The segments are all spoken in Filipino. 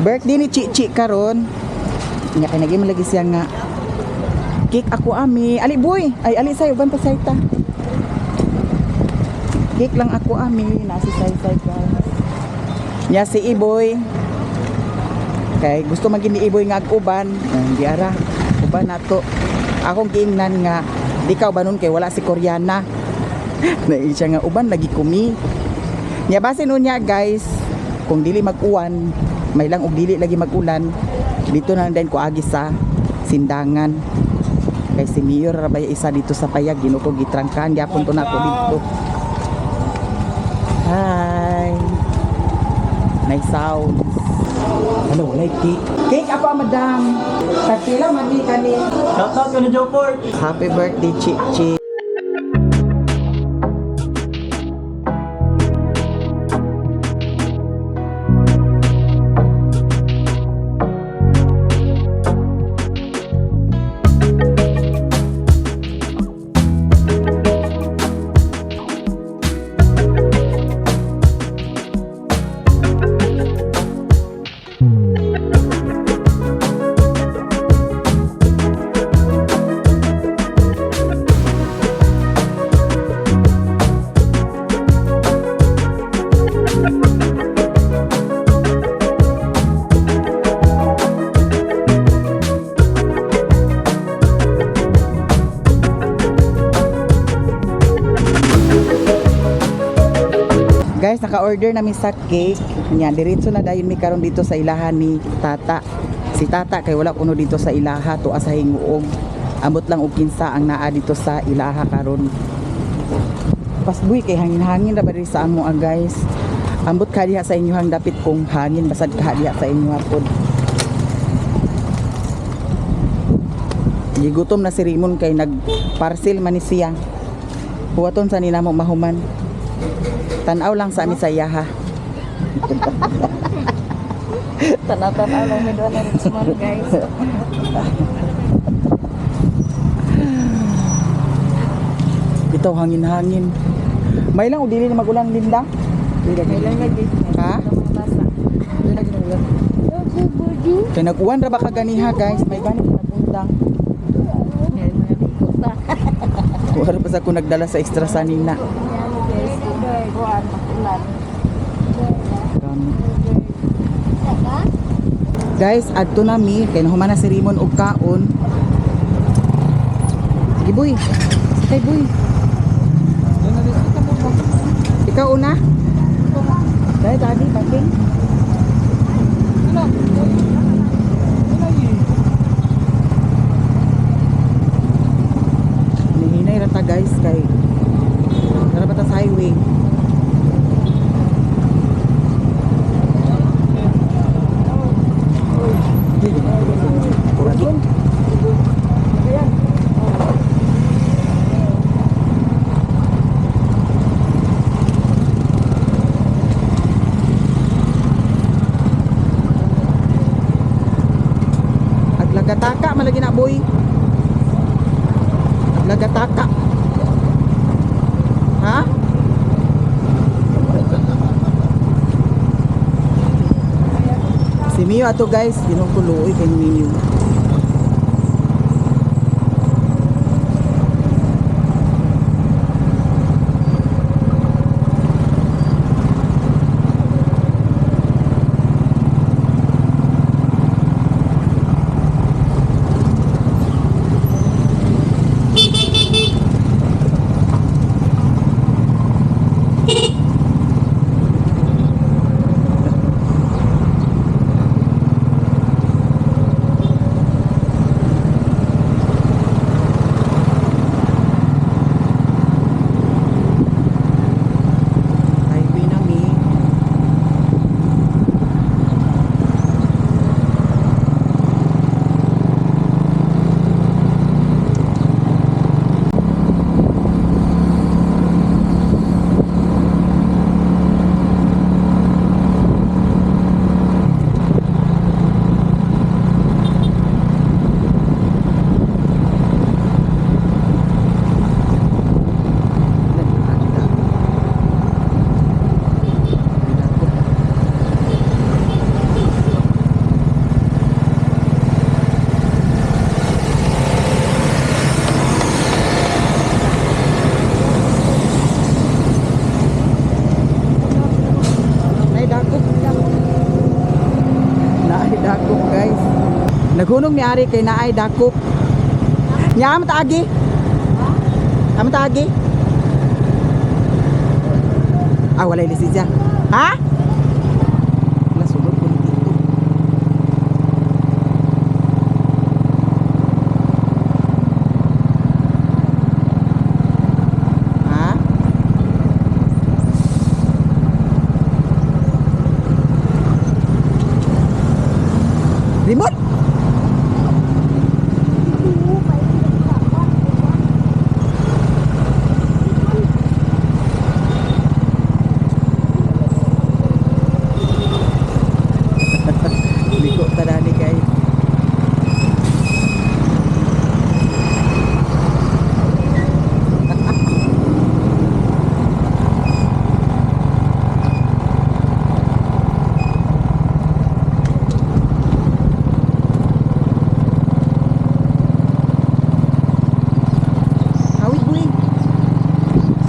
Birthday ni Chichi karon. Nya kay nagim lagi siya nga. Cake ako ami. Ali boy. Ay ali sayo banta sayta. Cake lang ako ami. Nasi say guys. Nya si Iboy. Kay gusto man gini Iboy nga ag-uban. Hindi ara. Uban nato. Akong giingnan nga di ka ubanon kay wala si Koreana. Na siya nga uban lagi kumi. Nya basin unya guys. Kung dili mag-uwan, may lang og dili lagi mag-ulan. Dito na din ko agi sa sindangan. Kay si Mayor rabay isa dito sa payag ginuko gitrangkan gyapon to nako dito. Hi. Nice sound. Hello, like cake. Cake apa madam? Tatila madi kani. Shout out ka na Joport. Happy birthday Chichi. Guys, naka-order namin sa cake. Nya diretso na dayon mi karon dito sa ilahan ni Tata. Si Tata kay wala kuno dito sa ilaha to sa hinguog. Ambot lang og kinsa ang naa dito sa ilaha karon. Pasboy kay hangin-hangin ra ba diri sa amo guys. Ambot ka diha sa inyo hang dapit kong hangin basad ka diha sa inyo hapon. Gigutom na si Rimon kay nag-parcel man ni siya. Huwaton sa nila mo mahuman. Tanaw lang sa amin sa iyaha. Tanaw lang may doon na Richmond guys. Ito hangin-hangin. May lang o dili na magulang Linda? May lang lagi. Ha? Kaya nag-uwan ra ba ka ganiha guys? May gani pinapundang. Wala pa sa ako nagdala sa extra sanina. Guys, adto nami kay nahuman na si Rimon og kaon. Sige boy. Sige boy. Ikaw una? Dai tadi paking. Nihinay ra ta guys kay tara pa ta sa highway. Aglagataka malagi na boy. Aglagataka. Ha? Si Mio ato guys, dinungkuloy kay Mio. Naghunong ni Ari kay naay dakop. Nya am taagi. Am taagi. Ah, walay lisensya. Ha? Wala sulod ko dito. Ha? Remote? Liko tada ni kay. Hawid boy.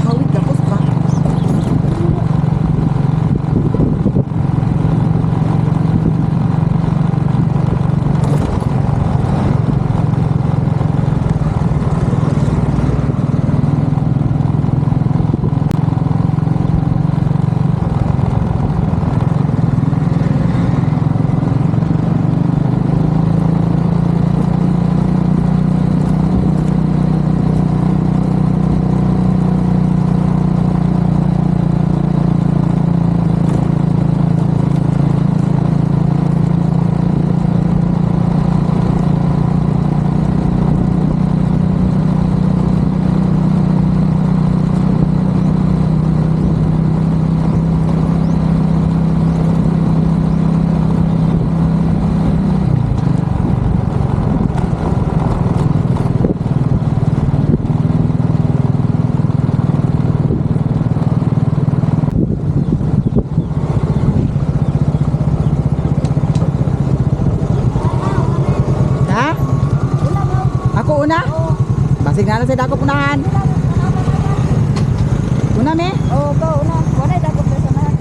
Hawid tapos pa. Ha? Ako una? Basig na lang sa dako punahan. Una me? Oh, go na. Wala dakop sa samahan.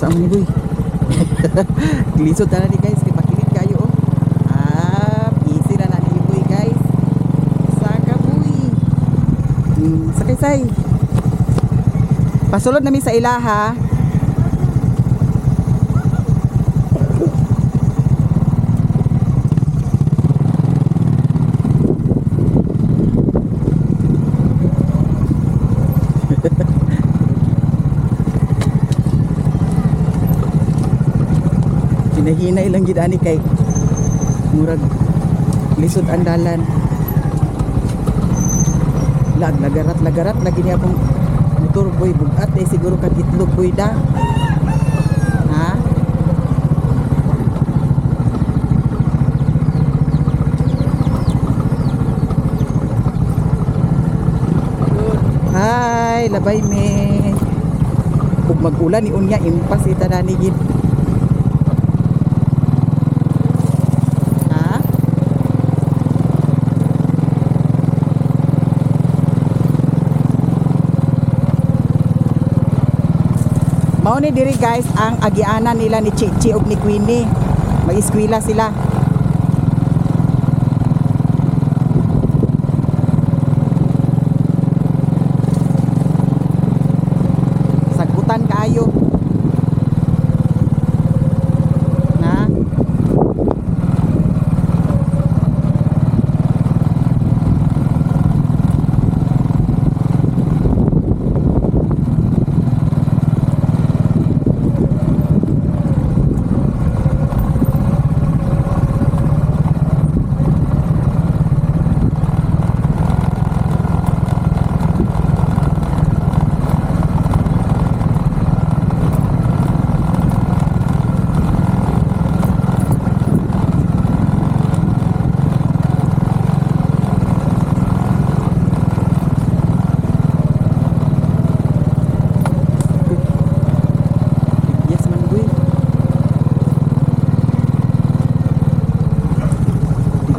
Sa mo ni boy. Lisod na ni guys kay pakilit kayo oh. Easy na na ni boy guys. Saka boy. Sakay say. Pasulod namin sa ilaha. Hinahinay lang gid ani kay murag lisod ang dalan. Lagarat lagi niya akong motor boy bugat eh siguro kag itlog boy da. Ha? Hi, labay me. Ug mag-ulan ni unya impas ita dani gid. Mao ni diri guys ang agianan nila ni Chichi ug ni Queenie. Mag-eskwela sila. Sagbutan kaayo. Na?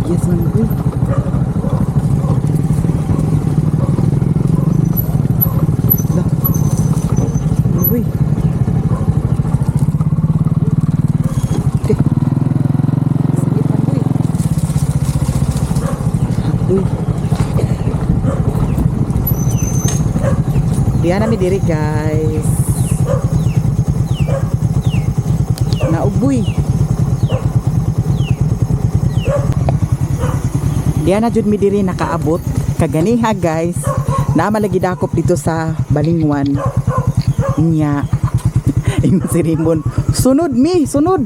Yes man boy. Lah. Boy. Okay. Sige man boy. Boy. Diyan namin diri guys. Nauboy. Diyan na jud mi diri nakaabot kaganiha guys. Namalagi dakop dito sa Balingwan. Nya. Ingon si Raymond, sunod mi, sunod.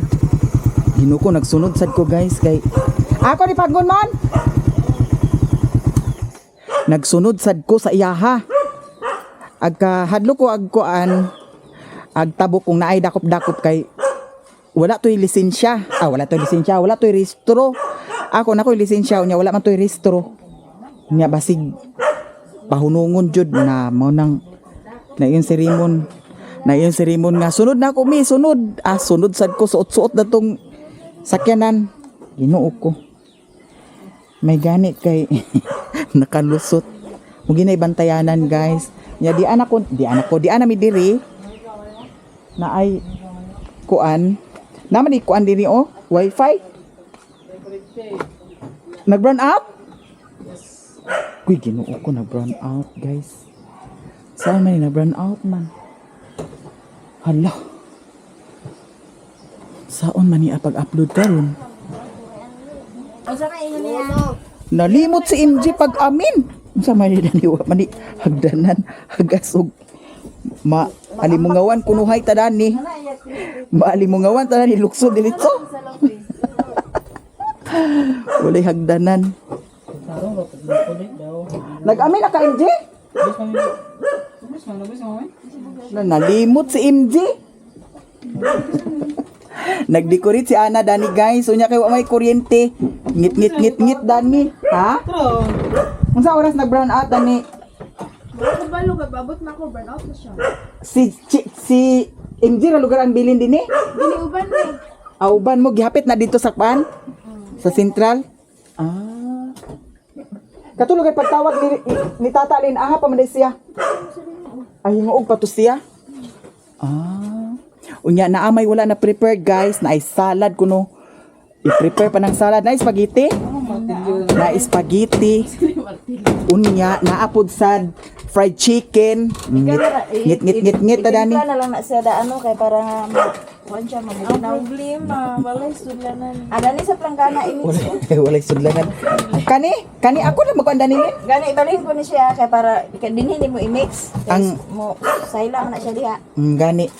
Ginuko nagsunod sad ko guys kay ako ni paggon man. Nagsunod sad ko sa iyaha. Agka hadlo ko agkuan agtabo kung naay dakop-dakop kay wala to'y lisensya. Wala to'y lisensya, wala to'y rehistro. Ako na ko'y lisensya niya, wala man to'y rehistro. Nya basig pahunungon jud na mo nang na yun si Raymond. Na yun si Raymond nga sunod na ako mi, sunod. Sunod sad ko suot-suot na tong sakyanan. Ginoo ko. May gani kay nakalusot. Mo ginay bantayanan guys. Nya di anak ko, di ana mi diri na ay kuan. Naman di kuan diri oh, wifi. Nag-brown out? Yes. Kuy, ginoo ko nag-brown out, guys. Saan man nag-brown out man? Hala. Saan man pag-upload karon? Nalimot si MJ pag-amin. Unsa man ni daniwa man ni hagdanan, hagasog. Alimungawan kunuhay tadani. Alimungawan tadani luksod dilito. Walay hagdanan. Nag-amin na ka MJ? Nalimot si MJ. Nag-decorate si Ana Dani guys. So niya kay may kuryente. Ngit Dani. Ha? Unsa oras nag-brown out Dani? Balo kay babot na ko burn out na siya. Si MJ ra lugar ang bilin dinhi? Dili uban ni. Uban mo gihapit na dito sa pan? Sa Central? Katulog ay pagtawag ni Tata Lin, aha pa man siya. Ay, himuog pa to siya. Unya naamay wala na prepared guys, na ay salad kuno. I-prepare pa ng salad na spaghetti. Na spaghetti. Unya naapod sad fried chicken. Ngit ta dani. Na lang na siya da ano kay para kuan siya Ang mabugnaw. problema, walay sudlanan. Ada ni sa planggana ini. Walay sudlanan. Kani ako na magkuan dani. Gani ibalhin ko ni siya kay para dinhi ni mo i-mix. Ang- Mo sayla na siya diha. Gani.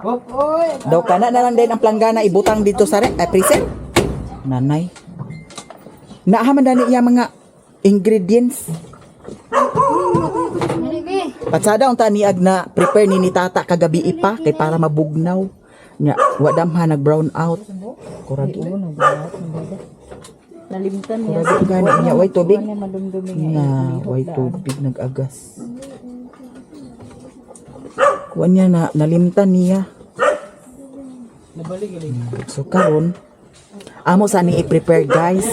Oy, Daw kana na lang din ang planggana ibutang dito sa freezer. Nanay. Naaman dani iya mga ingredients. Patsada unta niag na prepare ni tata kagabi pa kay para mabugnaw. Nya wa damha nag brown out. Kuragi. Nalimtan niya. Kuragi gani nya way tubig. Kuan niya madumdumi Nya way tubig nag-agas. Kuan niya na nalimtan niya. So karon amo sa ni i-prepare guys.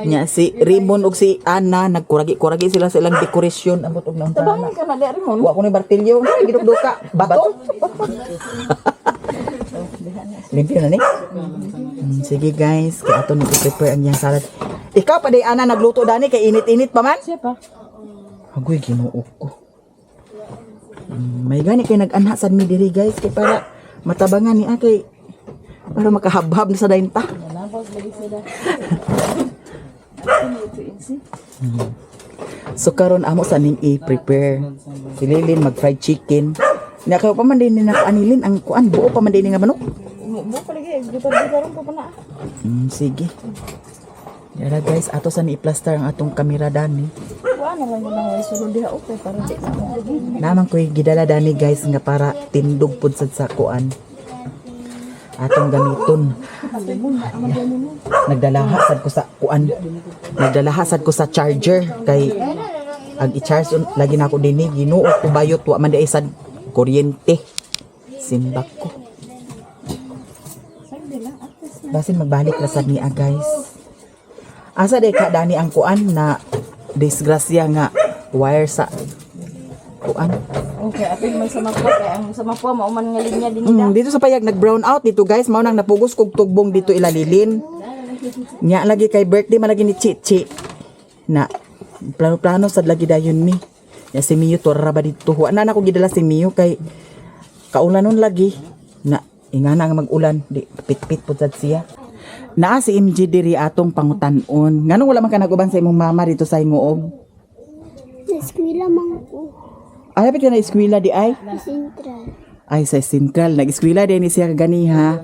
Nya si Raymond ug si Ana nagkuragi-kuragi sila sa ilang dekorasyon amot og nang Tabangan ka na di Rimon. wa ko ni Bartilyo gidugduka bato. Limpyo na ni. Sige guys, kay ato ni prepare ang yang salad. Ikaw pa day Ana nagluto dani kay init-init pa man. Siya pa. Agoy Ginoo ko. May gani kay nag-anha sad mi diri guys kay para matabangan ni kay para makahabhab na sa dainta. Nabos lagi sila. So karon amo sa ning i-prepare. Si Lilin mag fried chicken. Nya kayo pa man din ni nakaanilin ang kuan buo pa man din nga manok. Mo pa lagi gitar-gitaron pa na. Sige. Yara guys, ato sa ni-plaster ang atong kamera dani. Wa na lang nang way sulod diha okay para di na mo. Naman ko'y gidala dani guys nga para tindog pud sad sa kuan. Atong gamiton. Nagdalaha sad ko sa kuan. Nagdalaha sad ko sa charger kay ag i-charge lagi na ako dinhi Ginoo ko bayot wa man di ay sad kuryente. Simbak ko. Basin magbalik ra sad niya guys. Asa day ka dani ang kuan na disgrasya nga wire sa kuan. Okay, apil man sa mapwa kay ang sa mapwa mauman nga linya din nila. Dito sa payag nag-brown out dito guys, mao nang napugos kog tugbong dito ilalilin. Nya lagi kay birthday man lagi ni Chichi. Na plano-plano sad lagi dayon ni. Ya si Mio to ra ba dito. Wa na ako gidala si Mio kay kaulanon lagi na ingana nga mag-ulan di pit-pit pud sad siya. Naa si MJ diri atong pangutan-on. Nganong wala man ka naguban sa imong mama dito sa Hinguog? Eskwela man ko. Ay, ka na eskwela di ay? Sentral. Ay, sa Central. Nag-eskwela din ni siya ganiha.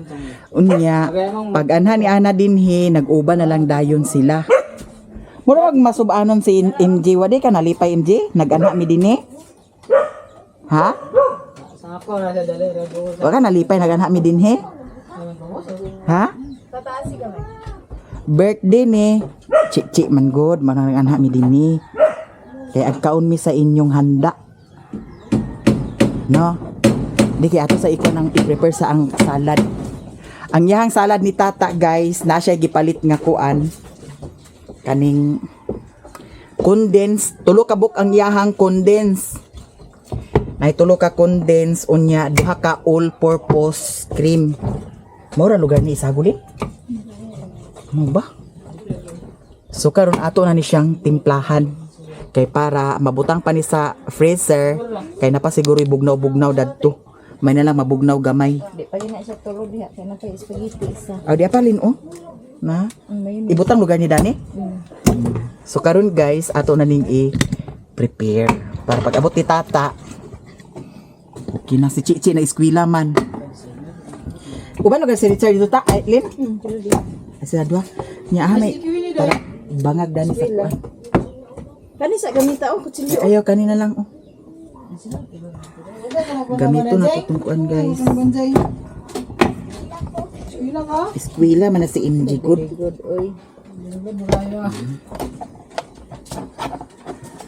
Unya, pag anha ni Ana dinhi, nag-uba na lang dayon sila. Mura wag masubanon si MJ. Wadi ka nalipay MJ? Nag-anha mi dinhi? Ha? sako na sa dali radio. Wag ka nalipay, nag-anha mi dinhi? Ha? Birthday ni Chichi man good. Manang anha mi dinhi. Kaya agkaon mi sa inyong handa. No? Di kaya ato sa iko nang i-prepare sa ang salad. Ang yahang salad ni tata guys, na siya gipalit nga kuan. Kaning condense, tulo ka buk ang yahang condense. Nay tulo ka condense unya duha ka all purpose cream. Mura lugar ni Isaguli? Ano ba? So karon ato na ni siyang timplahan. Kay para mabutang pa ni sa freezer, kay napasiguro bugnaw-bugnaw dadto. May na lang mabugnaw gamay. Di pa na siya tulog diha kay na kay spaghetti isa. Aw di apalin oh. Na? May Ibutang lugar ni Dani? So karon guys, ato na ning i-prepare para pag abot ni tata. Okay na si Chichi na eskwela man. Uban lugar si Richard dito ta, Lin? Ay sila dua. Nya may para bangag Dani sa kuan. Kani sa gamita kutsilyo. Ayaw kanina lang oh. Gamito na itong kuan guys. Eskwela ka? Eskwela man na si MJ good. Good oy.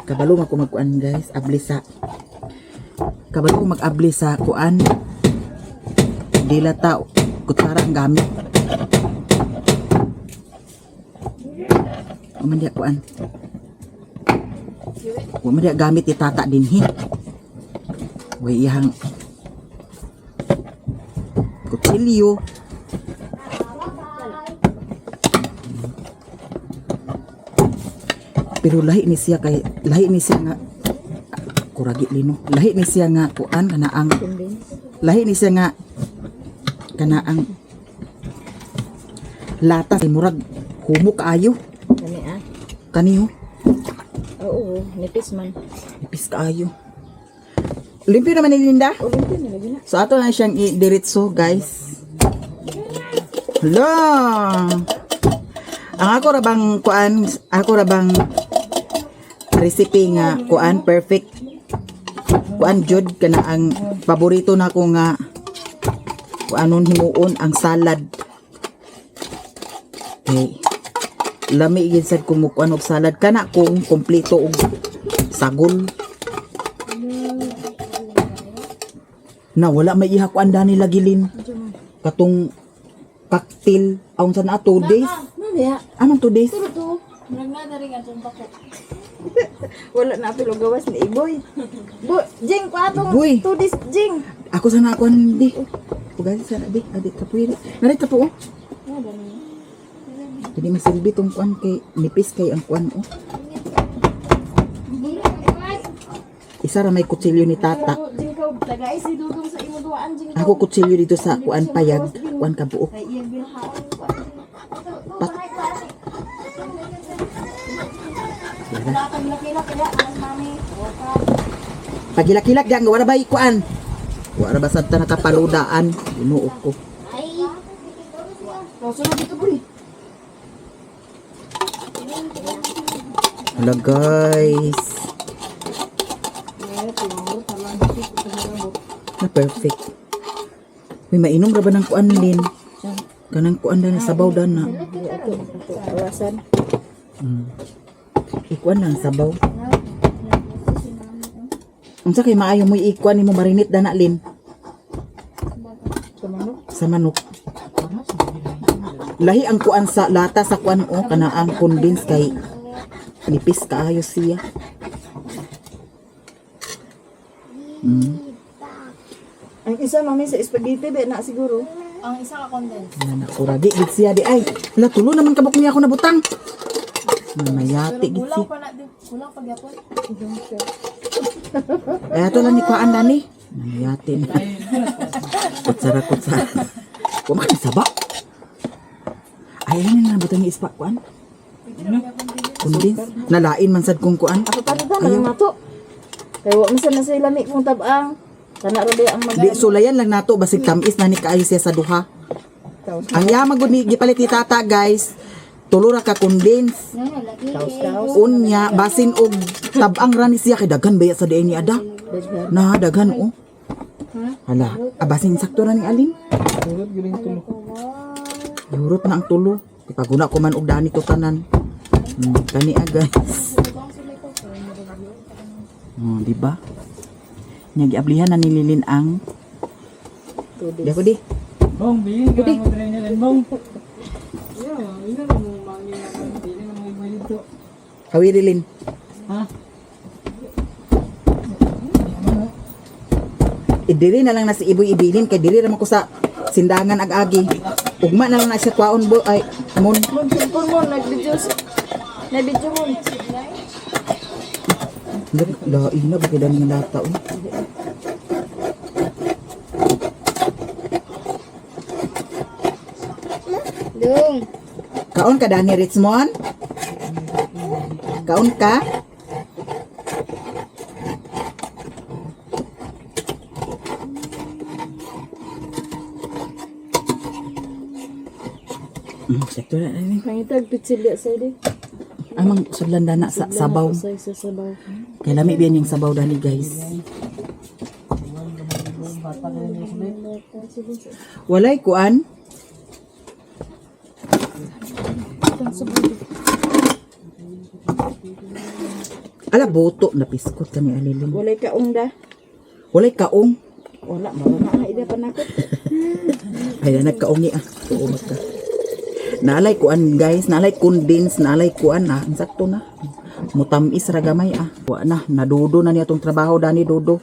Kabalo ako magkuan guys, abli sa kabalo ko mag-abli sa kuan. Dilata kutsara ang gamit. Uman dia kuan. Uman dia gamit itata dinhi. Way ihang kutsilyo. Pero lahi ni siya nga kuragi lino. Lahi ni siya nga kuan kanaang lahi ni siya nga kanaang lata kay murag humo kaayo. Kani Kaniyo, Oo, nipis man. ipis kaayo. Limpyo naman ni Linda. O, limpyo na lagi na. So ato na siyang i-diretso, guys. Hala. Ang ako ra bang recipe nga kuan perfect. Kuan jud kana ang paborito nako nga kuanon himuon ang salad. Okay. Lami gid sad kung kuan og salad kana kung kompleto og sagol. Na wala may ihakuan dani lagilin. Katong cocktail aun sa na 2 days. Mamaya. Anong 2 days? Ito. Nagnada rin ang tumpako. Wala na apil og gawas ni Iboy. Jing, ko atong Iboy. 2 days, Jing. Ako sana ako di. Pugali sana di. Adi kapuiri. Narita po oh. Jadi masilbi tong kuan kay nipis kay ang kuan oh. Isa ra may kutsilyo ni tata. Jing ka, tagay si Dudong sa imo duwaan, Jing. Ako kutsilyo dito sa kuan payag. Kuan kabuok. Kay iyang binahaon. Lakang laki-laki ya, mas mami. Pagilak-hilak diyan wala ba kuan? Wala ba sad ta nakapaludaan? Inuok ko. Sunod dito, boy. Hala guys. Na perfect. May mainom ra ba ng kuan din? Kanang kuan na sabaw dana. Alasan. Ikuan lang sabaw. Unsa kay maayo mo ikuan nimo marinate dana lin? Sa manok. Lahi ang kuan sa lata sa kuan o kana ang condense kay nipis kaayo siya. Ang isa mami sa spaghetti be na siguro. Ang isa ka condense. Yan ako ragi gid siya di ay. Hala tulo naman kabok niya ako nabutang. Mamayati gid Kulang siya. pa na, kulang pa gyapon. Ay ato lang ni kuan dani. Mamayati na. Kutsara. Kumain saba. Ay ano na butang ni ispa kuan? Condense. Nalain man sad kung kuan. Ako pa dito nang mato. Kay wa man na sa ilami kung tabang. Kana ra ang Di sulayan lang nato basig tamis na ni kaayo siya sa duha. Ang yamag gud ni gipalit ni tata guys. Tulo ra ka condense. Taos-taos. Unya basin og tabang ra ni siya kay daghan baya sa diin ni ada. Na daghan oh. Hala, basin sakto ra ni alin. Yurot na ang tulo. Ipaguna ko man og dani to tanan. Kani guys. Oh, di ba? Nya giablihan na nililin ang di ako di. Bong, bilhin ka mo train niya din, bong. Ina na mo mangi na bilhin na mo dito. Kawirilin. Ha? Idiri na lang na si Iboy ibilin kay diri ra man ko sa sindangan ag-agi. Ugma na lang na siya kwaon bo ay mon. Pun mo nag-video. Na-video mo. La ina ba kada nga data oh. Dong. Kaon ka Dani Richmond? Kaon ka? Sektor na ini. Pangitag pitsilya sa di. Amang sublanda na sa sabaw. Sa sabaw. Kay lami biyan yung sabaw dani guys. Walay kuan. Ala boto na piskot kani alilin. Walay kaong da. Walay kaong. Wala mawala na ida panakot. Ay na nagkaongi ah. Tuo ka. Naalay kuan guys, naalay condense, naalay kuan na. Ang sakto na. Mutamis ra gamay ah. Wa na, nadudo na niya tong trabaho dani dodo.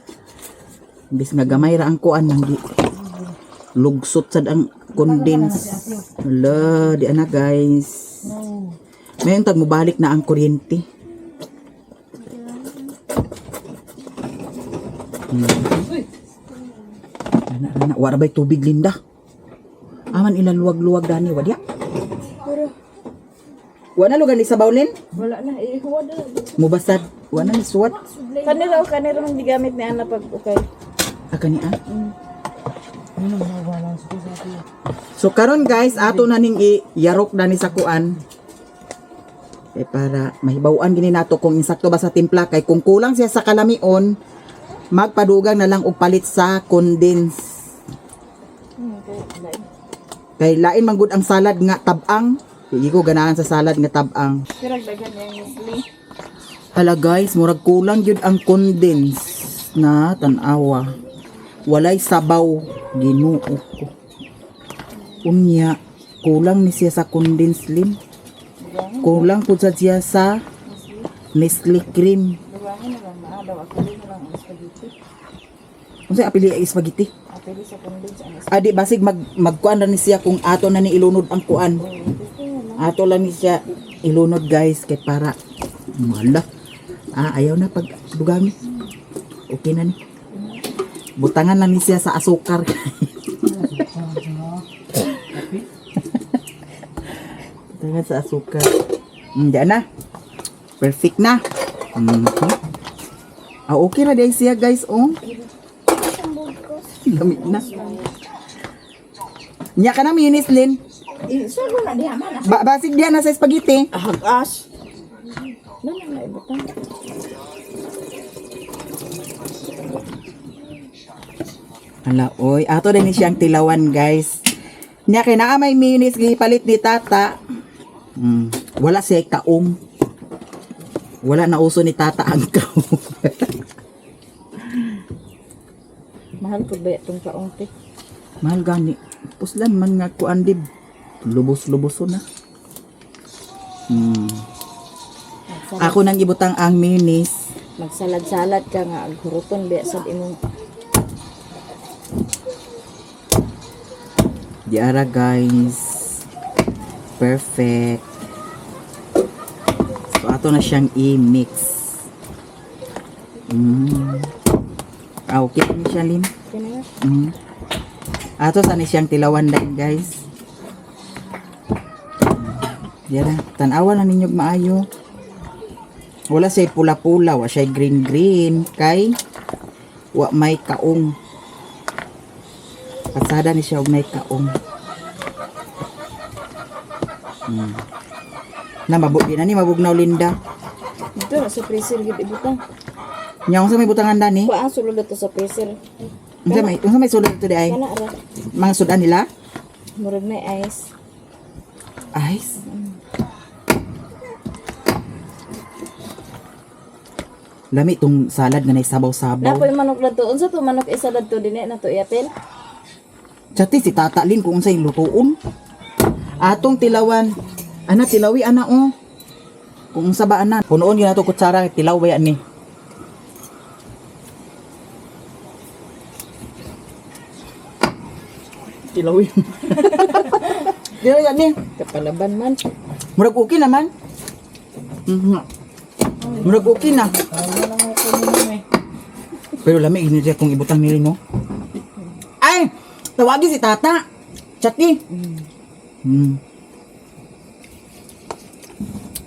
Imbis nga gamay ra ang kuan nang lugsot sad ang condense. Hala, di ana guys. Mayon tag mobalik na ang kuryente. Ana, wala ba'y tubig Linda? Aman ilaluwag-luwag dani wadya. Wala lugan ni sabaw Lin? Wala na, huwag na. Mubasad. Wala ni suwat. Kanira mang digamit ni Ana pag okay. Akani ah. So karon guys, ato na ning i-yarok na ni sa kuan. Para mahibaw-an gini nato kung insakto ba sa timpla kay kung kulang siya sa kalamion, magpadugang na lang og palit sa condense. Kay lain man gud ang salad nga tabang. Hindi ko ganahan sa salad nga tabang. Pero dagan yung Nestle. Hala guys, murag kulang yun ang condense na tanawa. Walay sabaw. Ginoo ko. Unya, kulang ni siya sa condense Lin. Kulang po siya sa Nestle cream. Duwangan na lang maadaw. Ako rin na lang ang spaghetti. Kung sa'yo apili ay spaghetti? Apili sa condense ang Adi, basig magkuan na ni siya kung ato na ni ilunod ang kuan. Ato lang ni siya ilunod guys kay para mala. Ayaw na pag dugang. Okay na ni. Butangan lang ni siya sa asukar. Butangan sa asukar. Diyan na. Perfect na. Okay na dahil siya guys. Oh. Lamig na. Nya ka na minis Lin. Sago na diha man. Basig diyan na sa spaghetti. Hagas. Nana na ibutang. Hala, oy. Ato din ni siyang tilawan, guys. Nya kay naa may minis gipalit ni tata. Wala siya kaong. Wala na uso ni tata ang kaong. Mahal ko ba itong kaunti? Mahal gani. Puslan man nga kuan dib. Lubos-luboso na. Ako nang ibutang ang mayonnaise. Magsalad-salad ka nga aghuruton ba sad imong Diara guys. Perfect. So ato na siyang i-mix. Okay ni siya Lin. kinaya. Ato sa ni siyang tilawan dahil guys. Diara, tanawa na ninyo maayo. Wala siya pula-pula, wala siya green-green kay wa may kaong. Pasada ni siya og may kaong. Na mabugdi na ni mabugnaw Linda. Dito na sa freezer gid ibutang. Nya unsa may butangan dani? Kuan sulod to sa freezer. Unsa may sulod to di ay? Kana ra. Mga sudan nila? Murag na ice. Ice. Lami tong salad nga nay sabaw-sabaw. Napoy manok na to. Unsa to manok isalad to dinhi na to iapil? Chati si Tata Lin kung unsay lutuon. Atong tilawan. Ana tilawi ana oh. Kung unsa ba ana? Punoon gyud nato kutsara tilaw ba yan ni. Tilawi. Tilaw yan ni. Kapalaban man. Murag okay naman. Murag okay na. Pero lami ini siya kung ibutang nili no. Ay, tawagin si Tata. Chati.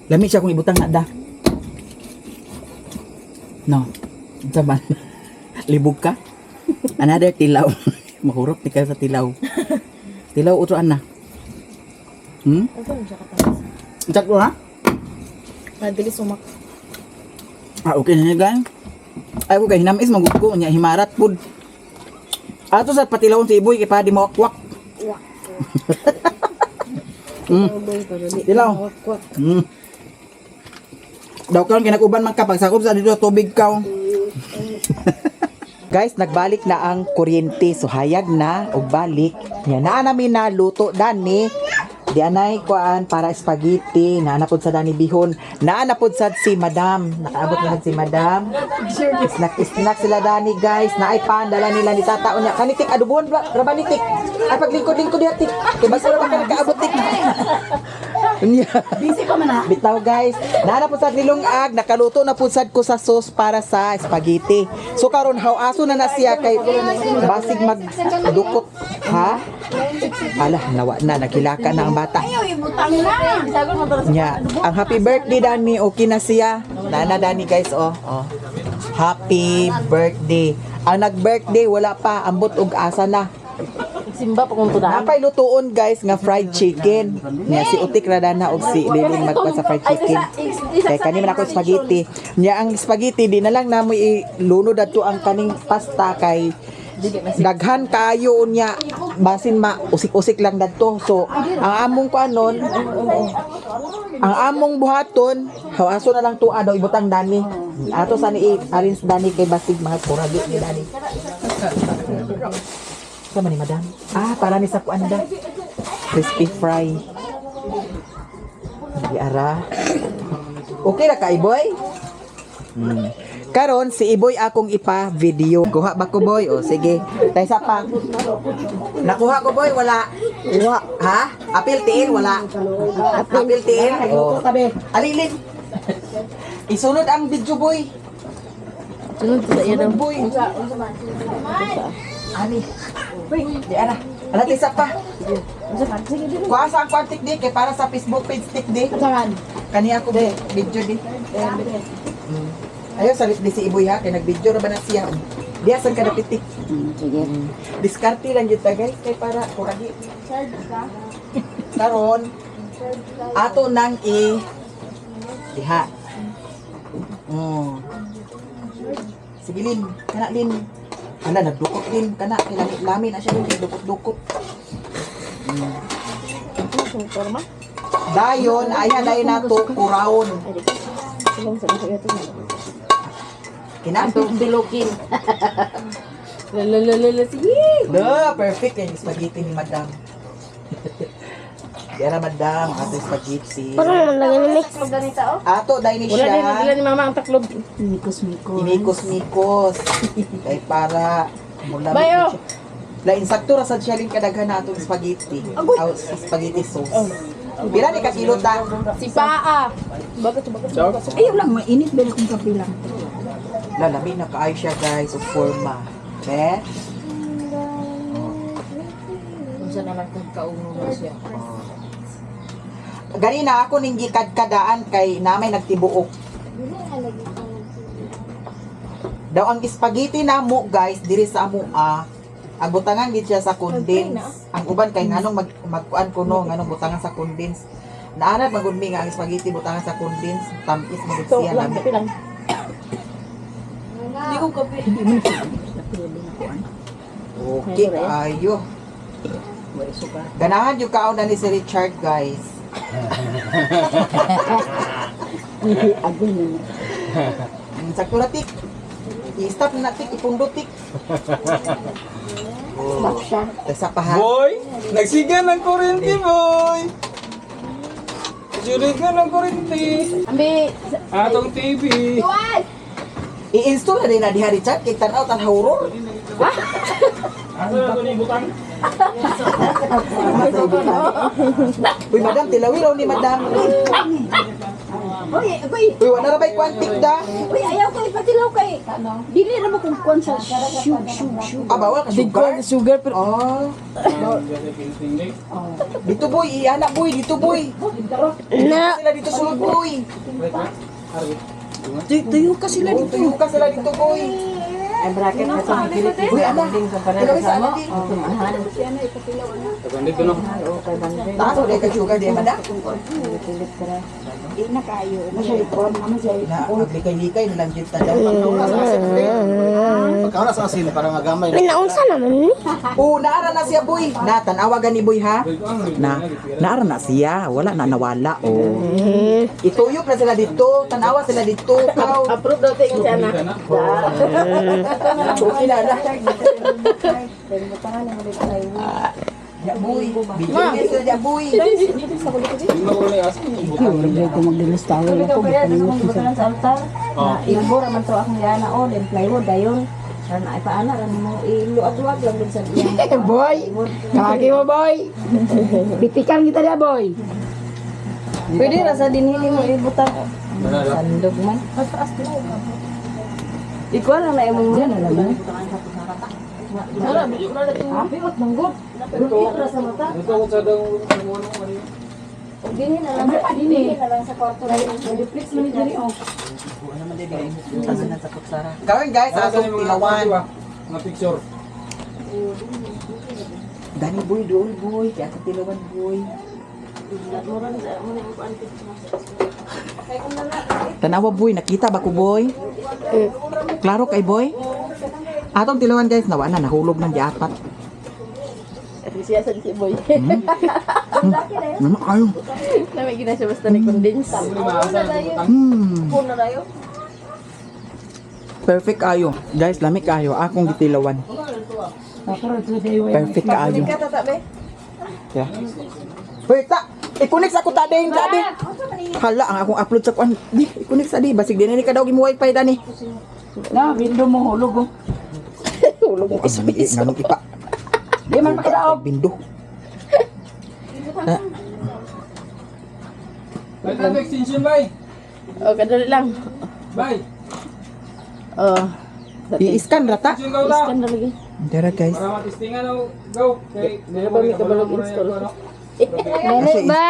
Lami siya kung ibutang na da. No. Saban. Libog ka. Another tilaw. Mahurot ni ka sa tilaw. Tilaw utuan na. Ako siya kataas. Chat ko ha? Madili sumak. Okay na niya gan. Ay ko kay hinamis magud ko nya himarat pud. Ato sa patilawon si Iboy kay padi mo akwak. Boy para di. Tilaw. Kwak. Daw karon kinakuban man ka pagsakop sa dito tubig ka. Guys, nagbalik na ang kuryente. So hayag na og balik. Yan na namin na luto dani. Di anay kuan para spaghetti. Naanapod sa Dani Bihon. Naanapod sa si Madam. Nakaabot na si Madam. Snack sila Dani guys. Naay pan dala nila ni tata unya. Kanitik adubon ba? Rabanitik. Ay paglingkod-lingkod diha tik. Kay basta ra ka nakaabot tik. Unya. Busy pa man ha. Bitaw guys, naana po sa nilungag, nakaluto na po sad ko sa sauce para sa spaghetti. So karon aso na na siya kay basig magdukot, ha? Ala, nawa na, nakilaka na ang bata. Nya, ang happy birthday Dani, okay na siya. Nana Dani guys, oh. Happy birthday. Ang nag-birthday wala pa, ambot og asa na. Simba pa kung tudaan. Napay lutuon guys nga fried chicken. Nya si Utik Radana og si Liling magpa sa fried chicken. Kay kani man ako spaghetti. Nya ang spaghetti di na lang namo ilunod adto ang kaning pasta kay daghan kayo unya basin ma usik-usik lang dadto. So ang among kuanon ang among buhaton hawaso na lang tuwa daw ibutang Dani. Ato sa ni arrange Dani kay basig mga kuragi ni Dani. Sama ni Madam. Para ni sa kuanda. Crispy fry. Di ara. Okay ra ka Iboy? Karon si Iboy akong ipa-video. Kuha ba ko boy? O sige. Tay sa pa. Nakuha ko boy wala. Kuha. Ha? Apil tiin wala. Apil tiin. Oh. Alilin. Isunod ang video boy. Sunod sa iya daw. Boy. Ani. Di ana. Ala tisa pa. Kuha sa ang kwantik di kay para sa Facebook page stick di. Kani ako video di. Ayo salit di si Iboy ha kay nag-video ra ba na siya. Diya san kada pitik. Sige. Diskarte lang jud ta guys kay para kuragi. Karon ato nang diha. Sige Lin, kana Lin. Ala nagdukot din kana kay lamin na siya din dukot-dukot. Dayon ayan dayon nato kurawon. Kinato Bilukin. Lalalala sige. perfect yung spaghetti ni Madam. Diara Madam, ato yung spaghetti. Parang naman lang yung mix. Ato dahil ni Wala siya. ni mama ang taklob. Mikos-mikos. Inikos-mikos. Kay para mula Bayo. La insakto ra sad siya ling kadaghan na atong spaghetti. Aw spaghetti sauce. Pila ni ka kilo ta? Si Paa. Ayaw lang, mainit ba kung kape lang. Lalami na kaayo siya guys, ug forma. Okay? Kung saan naman kung kauno na siya. Ganina ako ning gikadkadaan kay namay nagtibuok. Daw ang spaghetti namo guys diri sa amo ang butangan gid siya sa condense. Ang uban kay nganong magkuan kuno nganong butangan sa condense. Naanad magudmi nga ang spaghetti butangan sa condense, tamis mo So, siya lang, lami. kape lang. Hindi ko kape. Hindi mo Okay, ayo. Ganahan yung kaon na ni si Richard guys. Sakto na tik. I-stop na tik, ipundo tik. Tesa pa ha. Boy, nagsiga ng kurente, boy. Suriga ng kurente. Ambi. Atong TV. I-install na din na diha Richard, kay tanaw tan horror. Asa na ito ni butang? Uy, madam, tilawi raw ni madam. Uy, wala na ba'y kwantik da? Uy, ayaw ko ipatilaw kay. Dili na mo kung kwan sa shoot. Bawal ka sugar. Sugar pero Dito boy, iana boy, dito boy. Na, Sila dito sulod boy. tuyo ka sila dito. Tuyo ka sila dito boy. Ay bracket na sa Pilipinas. Uy, ana. Tilawi sa ana din. Dito no. Taas mo ka sugar di madam. Di na kayo. Na, maglikay-likay na lang dito daw. Pagkaon sa asin para magamay. pinaunsa naman ni. Oh, naara na siya boy. Na, tanawagan ni boy ha. Naara na siya. Wala na nawala. Oh. Ituyok na sila dito. Tanawa sila dito. Kaw. Approve daw tayo siya na. Okay na na. Ya boy. Video ni sa ya boy. Ko magdilis tawo ako. Sa altar. Na ilbo raman to akong yana o then plywood dayon. Sana ay paana ran mo iluag-luag lang din sa iya. Boy! Kaki mo, boy! Bitikan kita dia, boy! Pwede ra sa dinhili mo ibutang. Sandog man. Ikaw lang na imong yan na naman. Wala, wala dating biot ng god. Biot ra sa mata. Ito ko sa daw ano ano. Og dinhi na lang sa dinhi na lang sa kwarto na Netflix man diri oh. Karon guys, atong tilawan. Mga picture. Dani boy, doon boy. Kaya atong tilawan boy. Mura na sa mo na ang kay kung nala. Tanawa boy, nakita ba ko boy? Klaro kay boy? Atong tilawan guys, nawa na, nahulog ng giapat. Siya sa si boy. Naman kayo. Namin gina siya basta ni condense. Puno na yo. Perfect kayo. Guys, lamig kayo. Akong gitilawan. Perfect kayo. Tata be. Yeah. Hoy, ta! I-connect sa ko ta din, sabi. Hala, ang akong upload sa kuan. Di, i-connect sa di. Basig din ka daw gimu wifi dani. Na window mo hulog oh. Hulog mo isa isa. Nganong ipa. Di man makadaog. Bindo. Kahit na extension bay. Oh, kadali lang. Bay. Oh, I-scan rata. Extension ka ta. iskan na lagi. Dara guys. Para matistingan o go. Kay Meron ba may kabalog install? Asa ba?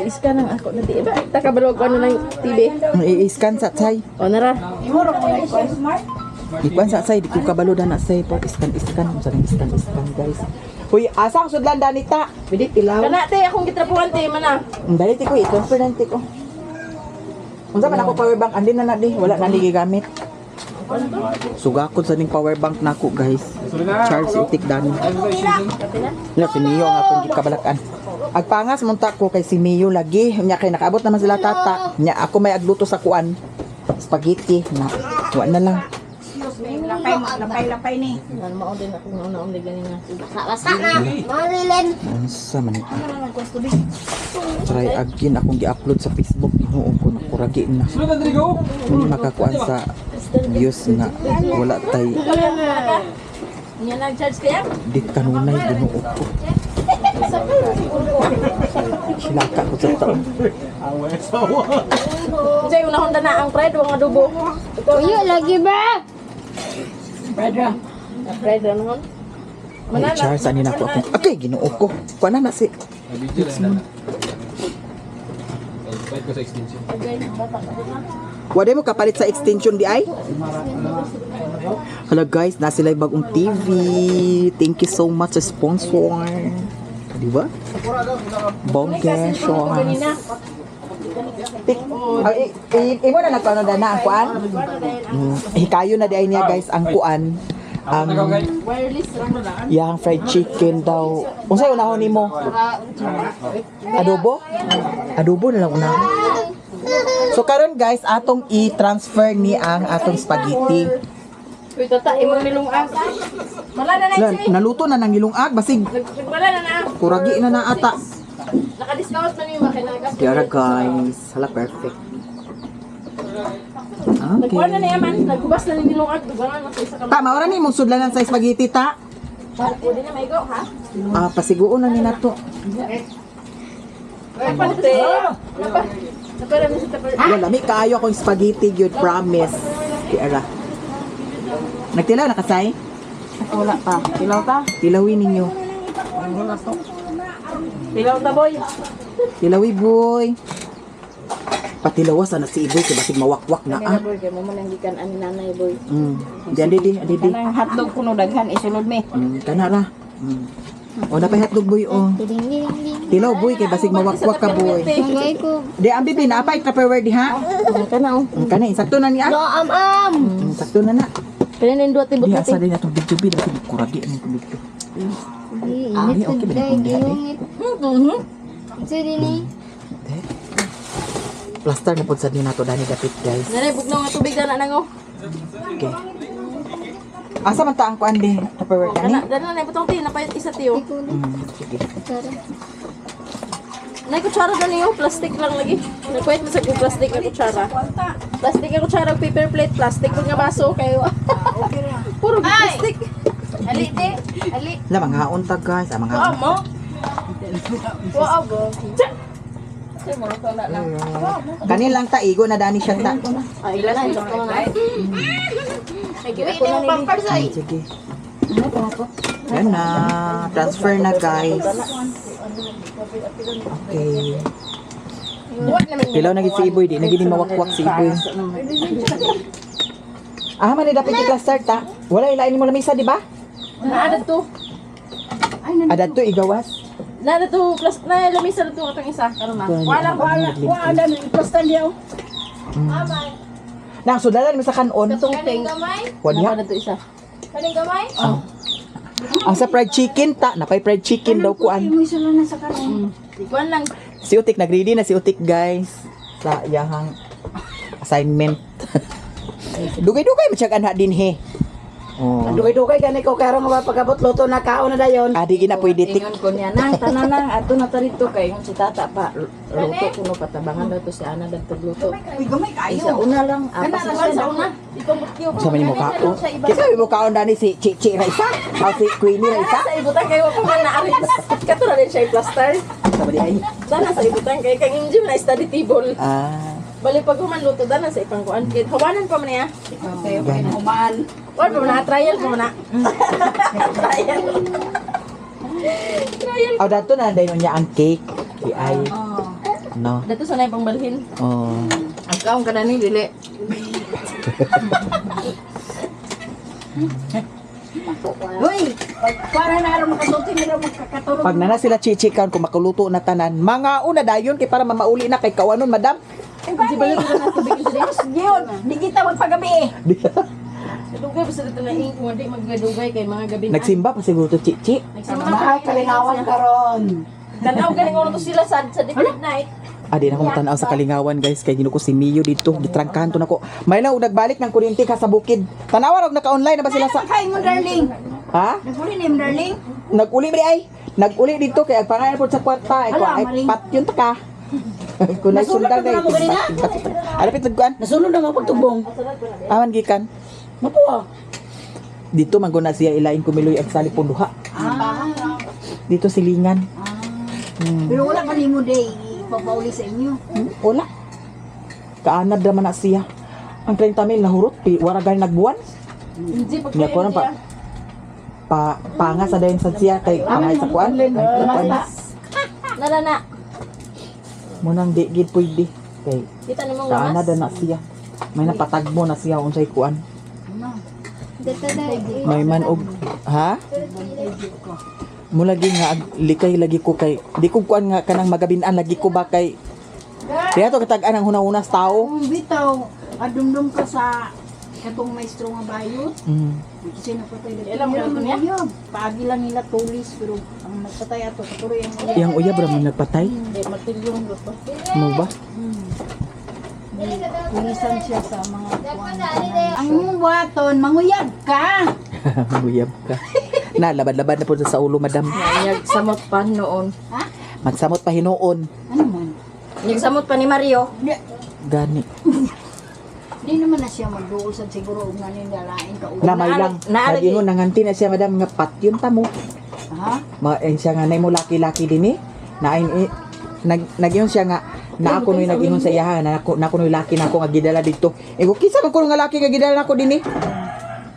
Iskan ang ako na di ba? Takabalog ko ano ng TV. I-scan sa say. O nara. Imoro mo na ikaw smart. Ikuan sa say, di ko kabalo na say pag scan sa scan guys. Hoy, asa ang sudlan danita? Bidik tilaw. Kana te akong gitrapuhan te mana. Dali ti ko i-transfer nanti ko. Unsa man ako power bank andin na di, wala na di gigamit. Sugakod sa ning power bank nako guys. Charge itik dani. Ano sa extension? Na si Mio ang akong gikabalakan. Agpangas munta ko kay si Mio lagi, nya kay nakaabot naman sila tata. Nya ako may agluto sa kuan. Spaghetti na. Wa na lang. Lapay ni. Nan mao din ako naon di ganina. Unsa man ito? Try again akong gi-upload sa Facebook. Hinuon ko na kuragi na. Sulod na diri go. Hindi makakuan sa views nga wala tay Nya nag-charge kaya? di kanunay binuot ko. Silaka ko sa taon. Say unahon na ang fried o ang adobo. Uyo lagi ba? Fried ano? Ay, Charles, anin ako akong... Okay, ginuot ko. Kuha na si... Video lang na. Bait ko sa extension. Wala mo kapalit sa extension di ay? Hello guys, nasa live bagong TV. Thank you so much sa sponsor. Di ba? Bongga, Shores. Imo na nagkano na ang kuan? Hikayo na di ay niya guys ang kuan. Wireless Yang fried chicken daw. Unsay unahon nimo? Adobo? Adobo na lang unahon. So karon guys, atong i-transfer ni ang atong spaghetti. Uy, tata, imong nilungag. Wala na na Naluto na nang ilungag basig Wala na na. kuragi na na ata. Naka-discount man yung makinagas. Diara guys, hala perfect. Okay. Nagkuhan na naman. Nagkubas na nilungag. Dugangan na sa isa ka. Ta, maura ni mong sudlanan sa spaghetti ta. Pwede na maigo, ha? Pasiguon na ni nato. Napalite. Napala na sa tapal. Yan, lami kaayo akong spaghetti gyud, promise. Diara. Nagtilaw na kasay? Wala pa. Tilaw ta? Tilawin ninyo. Tilaw ta, boy. Tilawi boy. Patilawas na si Iboy kay basig mawakwak na ah. Boy, kaya mo man ang gikan ani nanay, boy. Di andi di. Kanang hotdog kuno daghan isulod mi. Kana ra. O na pa hotdog boy o. Ding ding ding. Tilaw boy kay basig mawakwak ka boy. Tagay ko. Di ang bibi na pa Tupperware di ha. Kana oh. Kana insakto na niya. No am. Insakto na na. Kaya na yung duwa tibot Di natin. asa din atong video bi basig kuragi ang tubig to. Init okay, ko okay, day okay. giyungit. Sige ni. Plaster na pud sa din nato dani dapit guys. Nanay, bugnaw nga tubig na nango. Okay. Asa man ta ang kuan di? Tupperware kani? Dala na butong tin napay isa tiyo. Sige. Nay kutsara na niyo, plastic lang lagi. Nagkuwait mo sa plastic na kutsara. Plastic na kutsara, paper plate, plastic nga baso kayo. Okay ra. Puro plastic. Ali, te. Ali. La mga haon ta guys, mga Wa haon. mo. Wa ba. Kani lang ta igo na dani siya ta. Ay, ilan na ito na. Ay, gawin yung pampers ay. Sige. Yan na, transfer na guys. Okay. Pilaw na gid si Iboy, di na gid mawakwak si Iboy. Ah, man dapat i-cluster ta. Wala ilain mo lamisa, di ba? Naada to. Adad to igawas. Naada to, plus na lamisa na to atong isa. Karon na. Wala na i-plaster niyo. Nang sudalan mo sa kanon. Katungting. Wanya. Naada to isa. Kaning gamay? Ang sa fried chicken ta, napay fried chicken daw kuan. Ikuan lang. Si Utik nagready na si Utik guys sa iyahang assignment. Dugay-dugay masyag anha din he. Oh. Dugay-dugay gani ko karon nga pagabot luto na kaon na dayon. Adi gina pwede tik. Ingon ko niya nang tananang ato na tarito kay yung si tata pa luto kuno patabangan daw to si ana dagtog luto. Ay sa una lang apa sa Sa una. Ipambutyo. Sa man mo kaon. Kisa mo kaon dani si Chichi ra isa, o si Queenie ra isa. Sa ibutan kayo ko man naari. Katura din siya i-plaster. Sabi di ay. Dana sa ibutan kay kang injim na study table. Ah, Bali pag human luto dana sa ipangkuan kid. Hawanan pa man niya. Okay, humaan. Wala pa man na trial pa man na. Trial. Trial. aw dato na dayon niya ang cake. Di ay. No. Dato sa nay pangbalhin. Oh. Ang kaon ka na ni dili. Hoy, para na aron makasulti nila magkakatulog. Pag nana sila Chichi kan kung makuluto na tanan, mga una dayon kay para mamauli na kay kawanon madam. Di ba lang na tubig sa Yes, yun. Di kita magpagabi. Dugay ba sa dito na ing kung di magdugay kay mga gabi na. Nagsimba pa siguro to Chichi. Nagsimba Mahal kalingawan karon. Tanaw galing ko to sila sa decade night. Adi na akong tanaw sa Kalingawan guys kay ginuko si Mio dito gitrangkahan to nako. May lang og nagbalik ng kuryente ka sa bukid. Tanawan og naka-online na ba sila sa Kay mo darling. ha? Naguli ni mo darling. Nag-uli ba ay? Nag-uli dito kay ang pangalan po sa kwarta ay ko Ala, ay maring. pat yun ta ka. Kung Nasulod nagsundan na kay mo ganina? Alapit nagkuan. Nasunod na mapagtubong. Aman gikan. Mapuwa. Dito man guna siya ilain kumiloy ang salipon duha. Ah. Dito silingan. Pero wala pa nimo day papauli sa inyo. Wala. Kaanad naman na siya. Ang 30 mil nahurot, wara gani nagbuwan. Hindi pag Niya ko na pa panga sa dayon sa siya kay pangay sa kuan. Ay kuan. Nana. Munang di gid pwede kay Kita ni mong kaanad lamas. na siya. May napatagmo na siya unsay kuan. May man og ha? Mula lagi nga likay lagi ko kay di ko kuan nga kanang magabin-an lagi ko ba kay kaya to katag-an ang hunahuna sa tao. Kung bitaw, adumdum ka sa katong maestro nga bayot. Kasi napatay na. Ilang mo na niya? Paagi lang nila tulis pero ang nagpatay ato katuloy ang uya. Yang uyab ra man nagpatay. Hindi matilyong luto. Mo ba? Tulisan siya sa mga kuwan. Ang buhaton, manguyab ka. Uyab ka. Na labad-labad na po sa ulo madam. Nyag samot pa noon. Magsamot pa hinuon. Ano man? Nyag samot pa ni Mario. Gani. Di naman na siya magduusan siguro og nanin dalain ka ulo. Lamay lang. naari- Nagingon nanganti na siya madam nga pat yun tamo. Ha? Siya nga nay mo laki-laki din eh. Nagingon siya nga na ako noy nagingon sa iya na ako noy laki na ako nga gidala dito. Ego kisa man ko nga laki nga gidala nako din eh.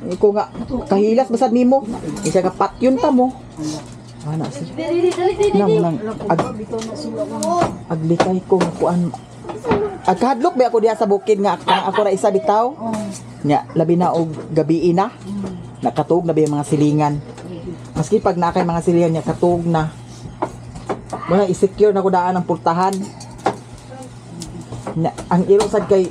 Iko nga kahilas basad nimo. Siya nga pat yun tamo. Ana siya. Nang aglikay ko nga kuan. Agkahadlok ba ako diha sa bukid nga ako ra isa bitaw. Nya labi na og gabi na. Nakatuog na ba yung mga silingan. Maski pag nakay mga silingan niya katuog na. Muna i-secure na ko daan ang pultahan. Ang iro sad kay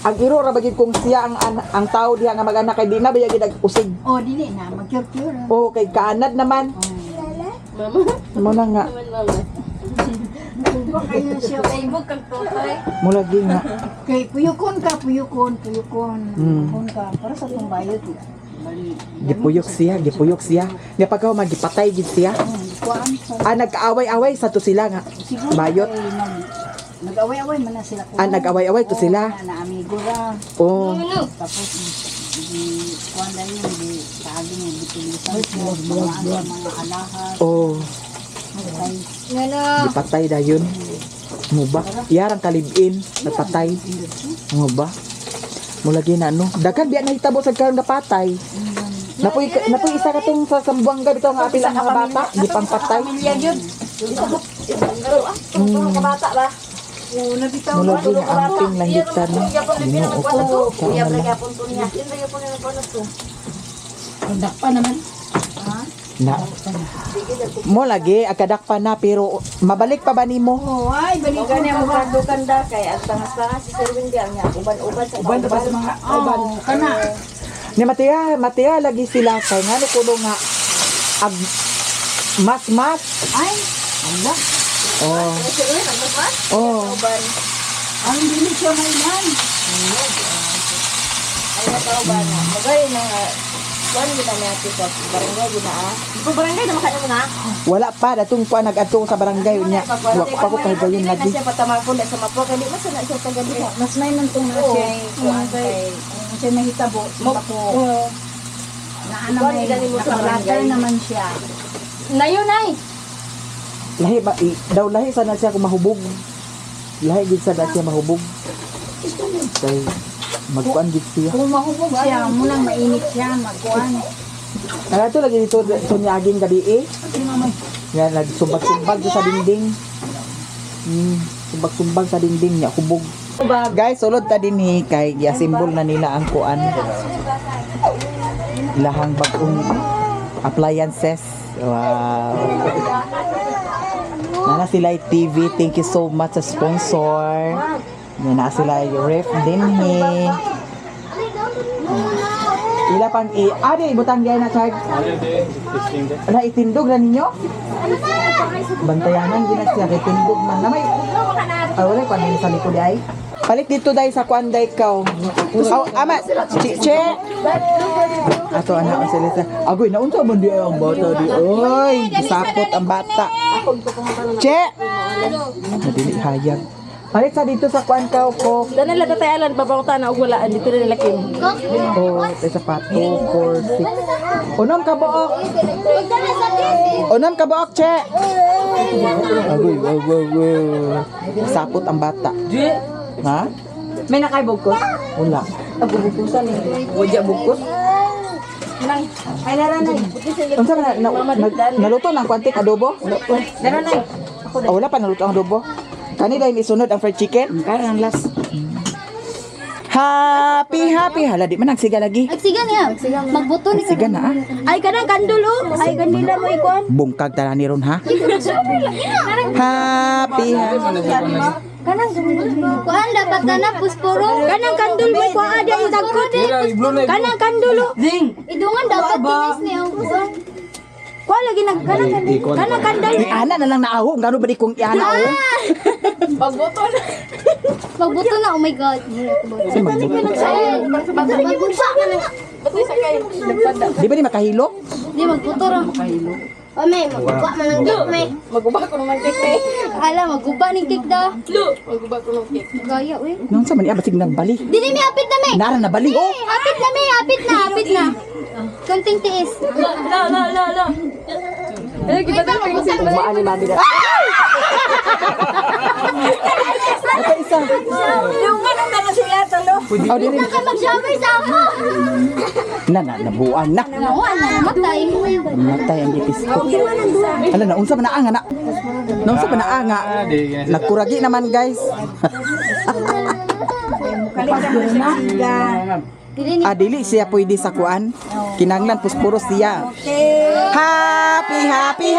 ang iro ra bagid kung siya ang tao diha nga mag-anak kay di na bayag usig. Oh, dili na mag-cure. O kay kaanad naman. Mama. Muna nga Mama. Kaya siya Facebook kang totoy. mula gi nga kay puyukon ka, puyukon. Mm. Puyukon ka para sa tong bayot. Gipuyok siya. Nga pagka magipatay gid siya. Nagkaaway-away sa to sila nga. Bayot. Nag-away-away man na sila. Nag-away-away to sila. Na amigo ra. Oh. Tapos kuan na yun, di kaagin yung bitulisan. Mga alahan. Oh. Gipatay dayon. Mo ba? Yarang kalibin, napatay. Mo ba? Mulagi na no. Daghan biya nahitabo sa karon napatay. Napoy isa ka tong sa Sambuanga bitaw nga apil ang mga bata, gipangpatay. Kabata ba? Mulagi nga amping langitan no. Ginoo ko. Kuya ba gyapon to niya? Yun ba gyapon ni kono to? Dakpa naman. Na. Mo lagi agadak pa na pero mabalik pa ba nimo? Ay, balikan niya mo kandukan da kay ang tangas-tangas si Sir Wendy ang niya uban-uban sa Uban pa sa mga uban. Kana. Ni Matia lagi sila kay ngano kuno nga mas. Ay, ala. Oh. Oh. Ang dili siya may nan. Ay natauban na. Magay na kuan gina natin sa barangay gina ah. Sa barangay na makano mo na? Wala pa datong pa nag-adto sa barangay niya. Wa pa ko kay gayon lagi. Kasi patamapon sa mapo kay di man sa siya taga diha. Mas may man tong na siya. Kuan kay siya nahitabo sa ko. Naana Kuan may gani mo sa nakabalater barangay. naman siya. Nayon ay. Lahi ba daw lahi sana siya kumahubog. Lahi gid sa siya mahubog. Kay magkuan gid siya. Kung mahubog siya, munang mainit siya, magkuan. Nagato lagi dito niya aging gabi eh. Yan nagsumbag-sumbag sa dingding. Sumbag-sumbag sa dingding niya hubog. Guys, sulod ta dinhi kay simbol na nila ang kuan. Lahang bagong appliances. Wow. Nana sila TV. Thank you so much sa sponsor. Nana sila yung ref dinhi. Ila pang ibutang diyan na charge. Ala itindog na ninyo? Bantayanan gina siya kay tindog man na may. Wala pa din sa likod ay. Palit dito dai sa kuan dai kaw. Ama, che. Ato anak sila sa. Agoy naunsa man di ang bata di. Oy, sapot ang bata. Che. Dili hayag. Palit sa dito sa kuan kaw ko. Dana la tatay alan babangta na og wala dito nila kim. Oh, tay sapato 4 6. Unom ka buok. Unom ka buok, che. Agoy, wow. Sapot ang bata. Ha? May nakaibugkos. Wala. Abubukusan ni. Wajak bukos. Nang ay naranay. Unsa man naluto ng kwantik adobo? Naranay. Wala pa naluto ang adobo. Kani dahil isunod ang fried chicken? Kaya ang last. Happy. Hala, di man nagsiga lagi. Agsigan niya. Magbuto ni Siga na Ay kanang kandulo. Ay kandila mo ikon. Bungkag tala ni ron ha. Happy. Kanang Kuan dapat na pusporo. kanang kandul mo ko ada yung dagkot. Kanang kandulo. Idungan dapat tinis niya. Ko lagi nag kanang kandal. Ni ana na lang naaho. Gano ba di kong iana o? Pagboto na. Magbuto na. Oh my God. Kasi magbuto. Magbuto na. Di ba di makahilo? Di magbuto ra. O may magguba man ang cake may. Maguba ko naman cake. Ala magguba ning cake da. Maguba ko ng cake. Gaya we. Nung sa man basig nagbali. Dili mi apit na may. Nara na bali oh. Apit na may. Apit na. Konting tiis. La. Eh kita tayo kasi Umaan ni mami na. Ito isa. yung kanang dala sila talo. Oh, dili. Ka mag-shower sa ako. Nabuang na. Nawan na matay. Matay ang gipisko. Hala na, unsa man naanga na. Naunsa man naanga. Nagkuragi naman guys. Dili ni. Dili siya pwede sa kuan. Kinanglan puspuro siya. Happy birthday.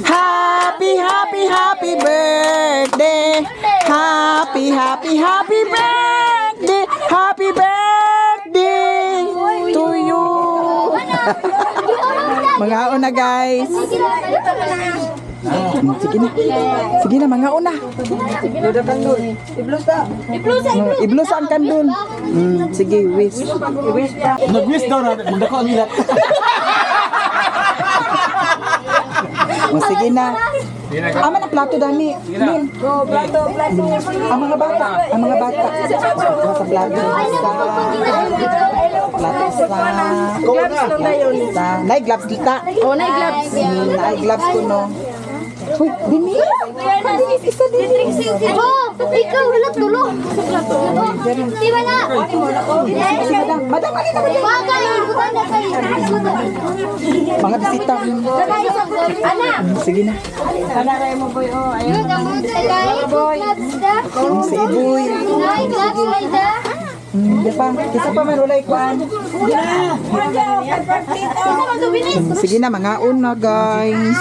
Happy birthday. Happy birthday. Happy birthday to you. Mga una guys. Sige na. Sige na, mga una. Iblusa ang kandun. Sige, wish. Nag-wish daw na, magdako ang ilat. Sige na. Ama na plato dani. Lin. Plato. Ang mga bata. Nasa plato. Plato sa. Nay gloves kita. Oh, na gloves. Nay gloves ko no. Uy, Dini. Oh, ikaw wala tulo. Di ba na? Si Madam, alin na ba? Bagay, ikutan na kayo. Mga bisita. Anak. Sige na. Yun, ang mga tagay. Gloves da. Si Iboy. Nay, gloves ay da. Isa pa man ulay kuan. Sige na, mga una guys.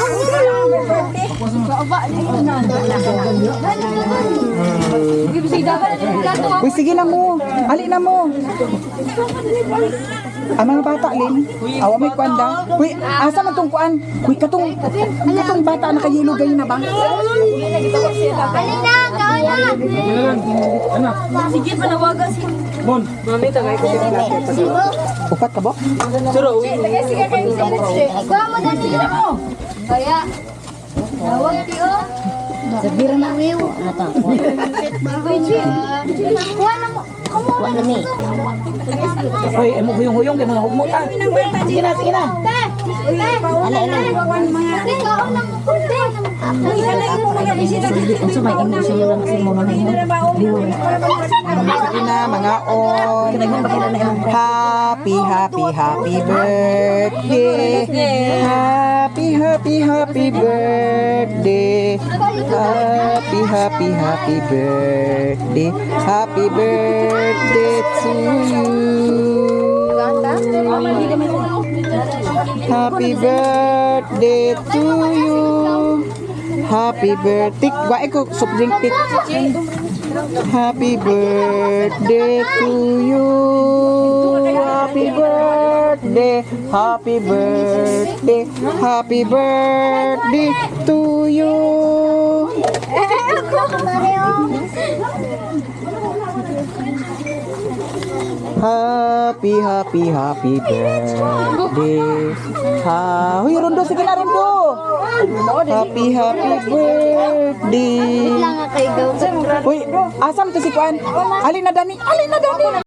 Uy, sige na mo. Ali na mo. Ang mga bata, Lin. Awa may kuan da. Uy, asa man tong kuan? Uy, katong bata nakayelo gayon na ba? Alin na, kaon na. Sige, panawagan si Mon, Upat ka ba? Kuha mo dali. Kaya. Tawag tiyo. Sabira na wiw. Kuha na mo. Kuha na mi. Uy, emo huyong-huyong kay mga hugmutan. Sige na. Ala. Ikaw na mo. Unsa may imo siya lang si mo na imo. Sige na, mga on. Happy birthday. Happy birthday. Happy birthday. Happy birthday to you. Happy birthday to you. Happy birthday. Wa ko soft drink tik. Happy birthday to you. Happy birthday. Happy birthday. Happy birthday to you. Happy birthday. Huy, Rondo, sige na, Rondo. Happy birthday. Lang kay daw. Uy, asam to si Kuan. Alin na Dani.